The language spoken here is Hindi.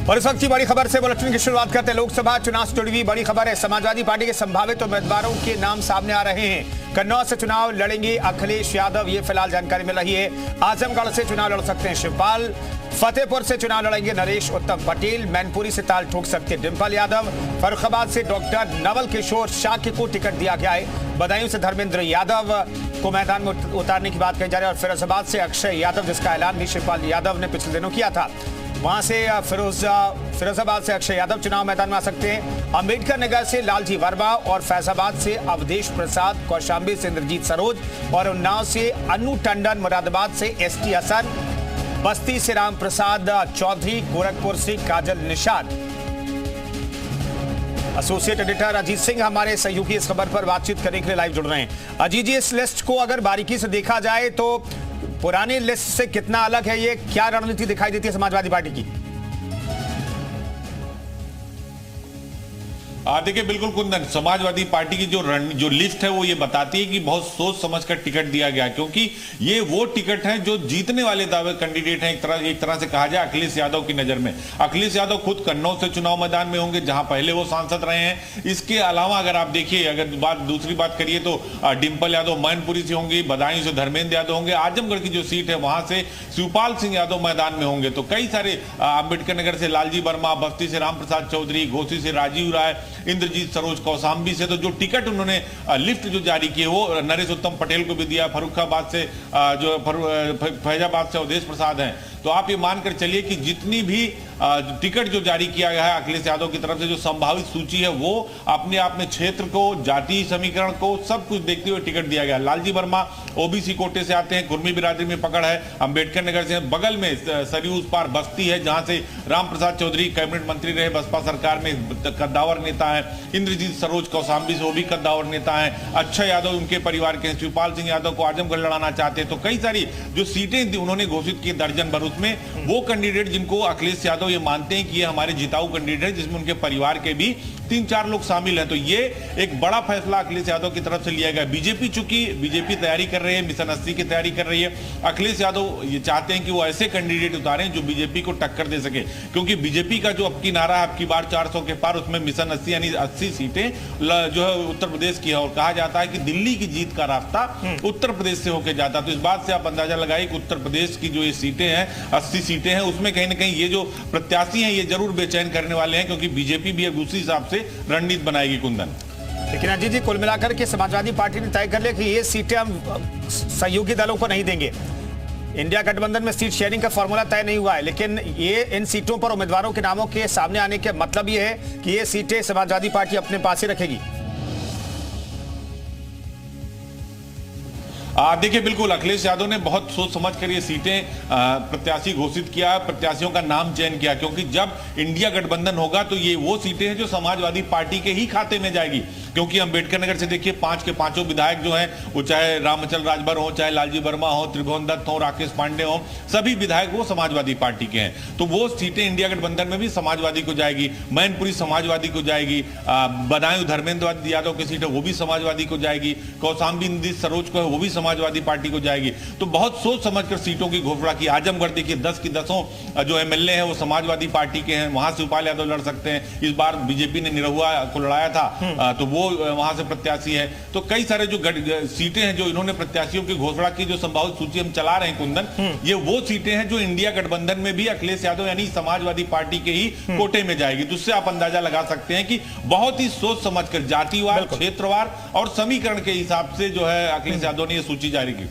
और इस वक्त की बड़ी खबर से बुलेटिन की शुरुआत करते हैं। लोकसभा चुनाव से जुड़ी हुई बड़ी खबर है। समाजवादी पार्टी के संभावित उम्मीदवारों के नाम सामने आ रहे हैं। कन्नौज से चुनाव लड़ेंगे अखिलेश यादव, ये फिलहाल जानकारी मिल रही है। आजमगढ़ से चुनाव लड़ सकते हैं शिवपाल, फतेहपुर से चुनाव लड़ेंगे नरेश उत्तम पटेल, मैनपुरी से ताल ठोक सकते डिंपल यादव, फर्रुखाबाद से डॉक्टर नवल किशोर शाक्य को टिकट दिया गया है। बदायूं से धर्मेंद्र यादव को मैदान में उतारने की बात कही जा रही है। और फिरोजाबाद से अक्षय यादव, जिसका ऐलान भी शिवपाल यादव ने पिछले दिनों किया था, वहां से फिरोजाबाद से अक्षय यादव चुनाव मैदान में आ सकते हैं। अंबेडकर नगर से लालजी वर्मा और फैजाबाद से अवधेश प्रसाद, कौशाम्बी से इंद्रजीत सरोज और उन्नाव से अनु टंडन, मुरादाबाद से एसटी हसन, बस्ती से राम प्रसाद चौधरी, गोरखपुर से काजल निषाद। एसोसिएट एडिटर अजीत सिंह हमारे सहयोगी इस खबर पर बातचीत करने के लिए लाइव जुड़ रहे हैं। अजीत जी, इस लिस्ट को अगर बारीकी से देखा जाए तो पुरानी लिस्ट से कितना अलग है, ये क्या रणनीति दिखाई देती है समाजवादी पार्टी की? देखिए, बिल्कुल कुंदन, समाजवादी पार्टी की जो लिस्ट है वो ये बताती है कि बहुत सोच समझकर टिकट दिया गया, क्योंकि ये वो टिकट है जो जीतने वाले दावे कैंडिडेट हैं। एक तरह से कहा जाए अखिलेश यादव की नजर में। अखिलेश यादव खुद कन्नौज से चुनाव मैदान में होंगे, जहां पहले वो सांसद रहे हैं। इसके अलावा अगर आप देखिए, अगर दूसरी बात करिए तो डिंपल यादव मैनपुरी से होंगे, बदायूं से धर्मेंद्र यादव होंगे, आजमगढ़ की जो सीट है वहां से शिवपाल सिंह यादव मैदान में होंगे। तो कई सारे, अंबेडकर नगर से लालजी वर्मा, बस्ती से रामप्रसाद चौधरी, घोसी से राजीव राय, इंद्रजीत सरोज, कौशाम्बी से तो जो टिकट उन्होंने लिफ्ट जो जारी किए वो नरेश उत्तम पटेल को भी दिया। फर्रुखाबाद से जो फैजाबाद से अवधेश प्रसाद हैं। तो आप ये मानकर चलिए कि जितनी भी टिकट जो जारी किया गया है अखिलेश यादव की तरफ से, जो संभावित सूची है वो अपने आप में क्षेत्र को, जाति समीकरण को, सब कुछ देखते हुए टिकट दिया गया। लालजी वर्मा ओबीसी कोटे से आते हैं, कुर्मी बिरादरी में पकड़ है। अंबेडकर नगर से बगल में सरयू उस पार बस्ती है, जहां से रामप्रसाद चौधरी कैबिनेट मंत्री रहे बसपा सरकार में, कद्दावर नेता है। इंद्रजीत सरोज कौशाम्बी से, वो भी कद्दावर नेता है। अक्षय यादव उनके परिवार के, शिवपाल सिंह यादव को आजमगढ़ लड़ाना चाहते हैं। तो कई सारी जो सीटें उन्होंने घोषित की दर्जन भर, उसमें वो कैंडिडेट जिनको अखिलेश यादव ये मानते हैं कि ये हमारे जिताऊ कैंडिडेट है, जिसमें उनके परिवार के भी 3-4 लोग शामिल हैं। तो ये एक बड़ा फैसला अखिलेश यादव की तरफ से लिया गया। बीजेपी तैयारी कर रही है, मिशन 80 की तैयारी कर रही है। अखिलेश यादव ये चाहते हैं कि वो ऐसे कैंडिडेट उतारें जो बीजेपी को टक्कर दे सके, क्योंकि बीजेपी का जो अब की नारा है, अब की बार 400 के पार, उसमें मिशन 80 यानी 80 सीटें जो है उत्तर प्रदेश की है। और कहा जाता है कि दिल्ली की जीत का रास्ता उत्तर प्रदेश से होकर जाता है। तो इस बात से आप अंदाजा लगाइए कि उत्तर प्रदेश की जो ये सीटें हैं, 80 सीटें हैं, उसमें कहीं ना कहीं ये जो प्रत्याशी हैं ये जरूर बेचैन करने वाले हैं, क्योंकि बीजेपी भी अब उसी हिसाब से रणनीति बनाएगी। कुंदन, लेकिन अजीत जी, कुल मिलाकर के समाजवादी पार्टी ने तय कर लिया कि ये सीटें हम सहयोगी दलों को नहीं देंगे। इंडिया गठबंधन में सीट शेयरिंग का फॉर्मूला तय नहीं हुआ है, लेकिन ये इन सीटों पर उम्मीदवारों के नामों के सामने आने का मतलब ये है कि ये सीटें समाजवादी पार्टी अपने पास ही रखेगी। देखिए, बिल्कुल अखिलेश यादव ने बहुत सोच समझ कर ये सीटें प्रत्याशी घोषित किया, प्रत्याशियों का नाम चयन किया, क्योंकि जब इंडिया गठबंधन होगा तो ये वो सीटें हैं जो समाजवादी पार्टी के ही खाते में जाएगी। क्योंकि अंबेडकर नगर से देखिए 5 के 5 विधायक जो हैं, वो चाहे रामचंद्र राजभर हो, चाहे लालजी वर्मा हो, त्रिभुवन दत्त हो, राकेश पांडे हो, सभी विधायक वो समाजवादी पार्टी के हैं। तो वो सीटें इंडिया गठबंधन में भी समाजवादी को जाएगी। मैनपुरी समाजवादी को जाएगी। बदायूं धर्मेंद्र यादव की सीट है, वो भी समाजवादी को जाएगी। कौशाम्बी इंद्रजीत सरोज को है, वो भी समाजवादी पार्टी को जाएगी। तो बहुत सोच समझकर सीटों की घोषणा की। आजमगढ़ देखिए 10 की 10 जो एमएलए हैं वो समाजवादी पार्टी के हैं, वहां शिवपाल यादव लड़ सकते हैं। इस बार बीजेपी ने निरहुआ को लड़ाया था, तो वो वहां से प्रत्याशी है। तो कई सारे जो सीटें हैं जो इन्होंने प्रत्याशियों की घोषणा की, जो संभावित सूची हम चला रहे हैं कुंदन, ये वो सीटें हैं जो इंडिया गठबंधन में भी अखिलेश यादव यानी समाजवादी पार्टी के ही कोटे में जाएगी। तो उससे आप अंदाजा लगा सकते हैं कि बहुत ही सोच समझकर जातिवार, क्षेत्रवार और समीकरण के हिसाब से जो है अखिलेश यादव ने यह सूची जारी की।